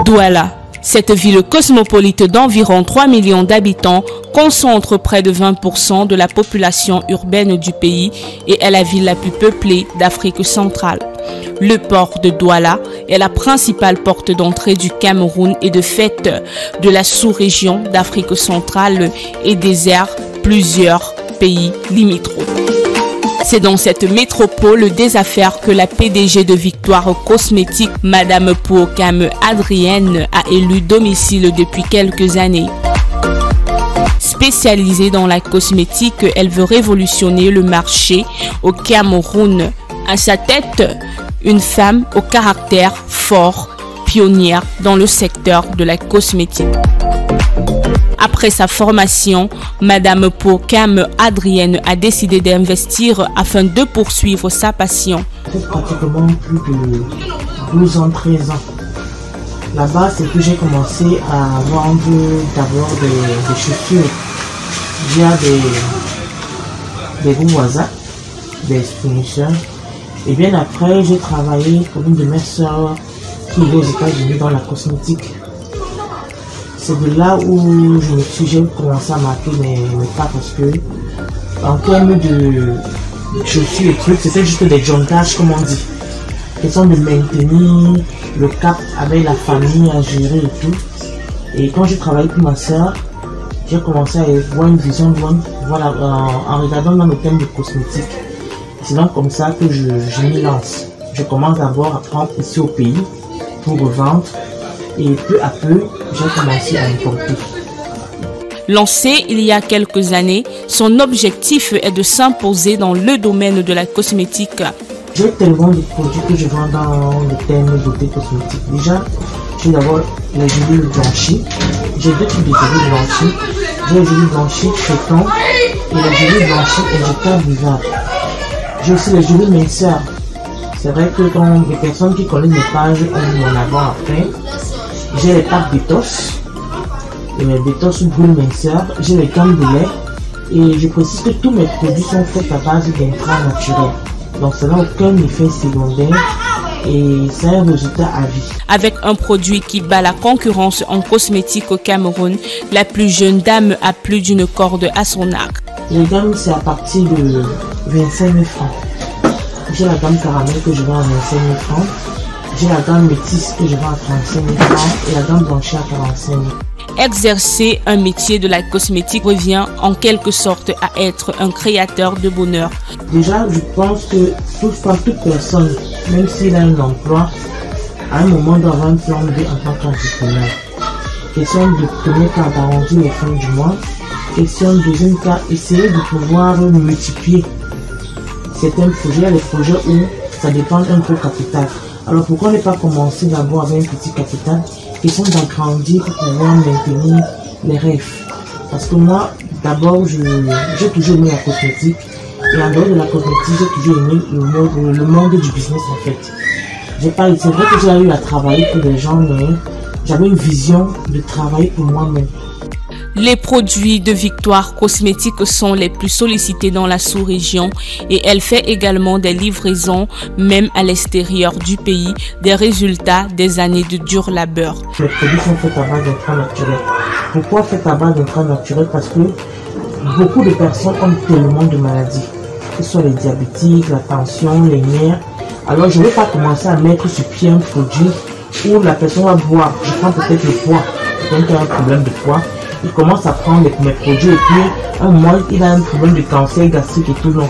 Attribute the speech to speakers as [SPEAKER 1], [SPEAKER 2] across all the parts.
[SPEAKER 1] Douala, cette ville cosmopolite d'environ 3 millions d'habitants, concentre près de 20% de la population urbaine du pays et est la ville la plus peuplée d'Afrique centrale. Le port de Douala est la principale porte d'entrée du Cameroun et de fait de la sous-région d'Afrique centrale et dessert plusieurs pays limitrophes. C'est dans cette métropole des affaires que la PDG de Victoire Cosmétique, Madame Pouokam Adrienne, a élu domicile depuis quelques années. Spécialisée dans la cosmétique, elle veut révolutionner le marché au Cameroun. À sa tête, une femme au caractère fort, pionnière dans le secteur de la cosmétique. Après sa formation, Madame Pouokam Adrienne a décidé d'investir afin de poursuivre sa passion.
[SPEAKER 2] Ça fait pratiquement plus de 12 ans, 13 ans. Là-bas, c'est que j'ai commencé à vendre d'abord des chaussures via des voisins, des fournisseurs. Et bien après, j'ai travaillé pour une de mes soeurs qui est aux États-Unis dans la cosmétique. C'est de là où j'ai commencé à marquer mes pas parce que en termes de chaussures et trucs, c'était juste des joncages comme on dit. Question de maintenir le cap avec la famille à gérer et tout. Et quand j'ai travaillé pour ma soeur, j'ai commencé à avoir une vision voilà, en regardant dans le thème de cosmétique. C'est donc comme ça que je m'y lance. Je commence d'abord à prendre ici au pays pour revendre. Et peu à peu, j'ai commencé à importer.
[SPEAKER 1] Lancé il y a quelques années, son objectif est de s'imposer dans le domaine de la cosmétique.
[SPEAKER 2] J'ai tellement de produits que je vends dans le thème de beauté cosmétique. Déjà, j'ai d'abord les huiles blanchies. J'ai deux types de huiles blanchies. J'ai les huiles blanchies traitants et les huiles blanchies injectables buvables. J'ai aussi les huiles minceurs. C'est vrai que quand les personnes qui connaissent mes pages ont mon avant-après. J'ai les packs détox, et mes détox brûle minceur, j'ai les gammes de lait et je précise que tous mes produits sont faits à base d'intrants naturels. Donc ça n'a aucun effet secondaire et c'est un résultat à vie.
[SPEAKER 1] Avec un produit qui bat la concurrence en cosmétique au Cameroun, la plus jeune dame a plus d'une corde à son arc.
[SPEAKER 2] Les gammes c'est à partir de 25 000 francs. J'ai la gamme caramel que je vends à 25 000 francs. J'ai la gamme métisse que je vends à 35 000 francs et la gamme blanchie à 45 000.
[SPEAKER 1] Exercer un métier de la cosmétique revient en quelque sorte à être un créateur de bonheur.
[SPEAKER 2] Déjà, je pense que toute personne, même s'il a un emploi, à un moment doit avoir un plan B en tant qu'entrepreneur. Question de premier cas d'arrondir les fins du mois. Question de deuxième cas, essayer de pouvoir multiplier certains projets. Il y a des projets où ça dépend d'un gros capital. Alors pourquoi ne pas commencer d'abord avec un petit capital, question d'agrandir pour pouvoir maintenir les rêves. Parce que moi, d'abord, j'ai toujours aimé la cosmétique. Et en dehors de la cosmétique, j'ai toujours aimé le monde du business en fait. C'est vrai que j'ai eu à travailler pour des gens, mais j'avais une vision de travailler pour moi-même.
[SPEAKER 1] Les produits de Victoire Cosmétique sont les plus sollicités dans la sous-région et elle fait également des livraisons même à l'extérieur du pays, des résultats des années de dur labeur.
[SPEAKER 2] Les produits sont faits à base d'intrants naturels. Pourquoi faits à base d'intrants naturels? Parce que beaucoup de personnes ont tellement de maladies, que ce soit les diabétiques, la tension, les nerfs. Alors je ne vais pas commencer à mettre sur pied un produit où la personne va boire, je prends peut-être le poids, quelqu'un qui a un problème de poids. Il commence à prendre mes produits et puis un mois il a un problème de cancer gastrique et tout long.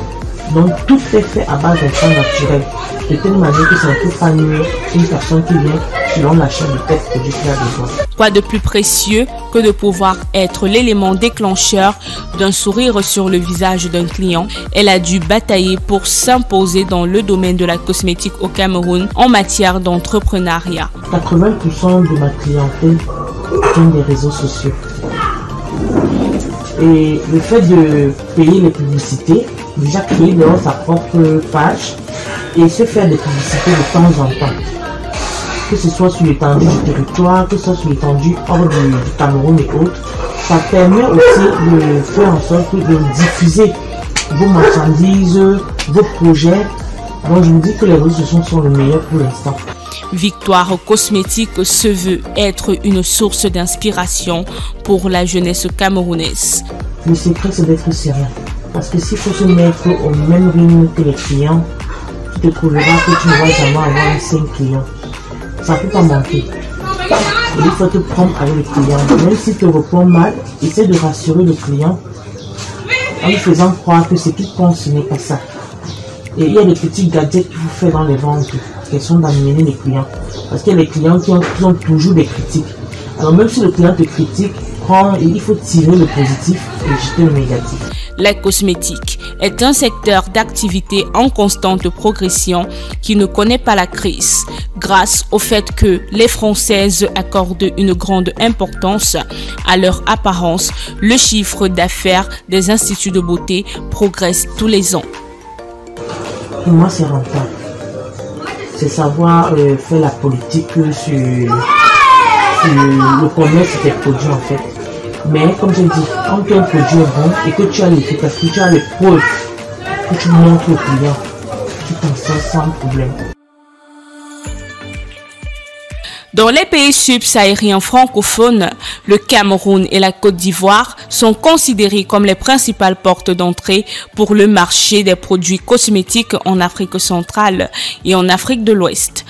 [SPEAKER 2] Donc tout est fait à base d'intrants naturels. De telle manière que ça ne peut pas nuire une personne qui vient selon l'achat de tel produit qu'il a besoin.
[SPEAKER 1] Quoi de plus précieux que de pouvoir être l'élément déclencheur d'un sourire sur le visage d'un client? Elle a dû batailler pour s'imposer dans le domaine de la cosmétique au Cameroun en matière d'entrepreneuriat.
[SPEAKER 2] 80% de ma clientèle vient des réseaux sociaux. Et le fait de payer les publicités, déjà créer dehors sa propre page et se faire des publicités de temps en temps. que ce soit sur l'étendue du territoire, que ce soit sur l'étendue hors du Cameroun et autres. Ça permet aussi de faire en sorte de diffuser vos marchandises, vos projets. Donc je me dis que les réseaux sociaux sont le meilleur pour l'instant.
[SPEAKER 1] Victoire Cosmétique se veut être une source d'inspiration pour la jeunesse camerounaise.
[SPEAKER 2] Le secret, c'est d'être sérieux. Parce que s'il faut se mettre au même rythme que les clients, tu te trouveras que tu ne vas jamais avoir 5 clients. Ça ne peut pas manquer. Il faut te prendre avec le client. Même s'il te répond mal, essaie de rassurer le client en lui faisant croire que ce qu'il pense, ce n'est pas ça. Et il y a des petits gadgets qu'il faut faire dans les ventes, question d'amener les clients. Parce qu'il y a des clients qui ont toujours des critiques. Alors même si le client te critique, il faut tirer le positif et jeter le négatif.
[SPEAKER 1] La cosmétique est un secteur d'activité en constante progression qui ne connaît pas la crise, grâce au fait que les Françaises accordent une grande importance à leur apparence. Le chiffre d'affaires des instituts de beauté progresse tous les ans.
[SPEAKER 2] Pour moi, c'est rentable. C'est savoir faire la politique sur le commerce des produits en fait. Mais comme je dis, quand un produit est bon et que tu as l'efficacité, tu as les preuves que tu montres au client, tu t'en sors sans problème.
[SPEAKER 1] Dans les pays subsahariens francophones, le Cameroun et la Côte d'Ivoire sont considérés comme les principales portes d'entrée pour le marché des produits cosmétiques en Afrique centrale et en Afrique de l'Ouest.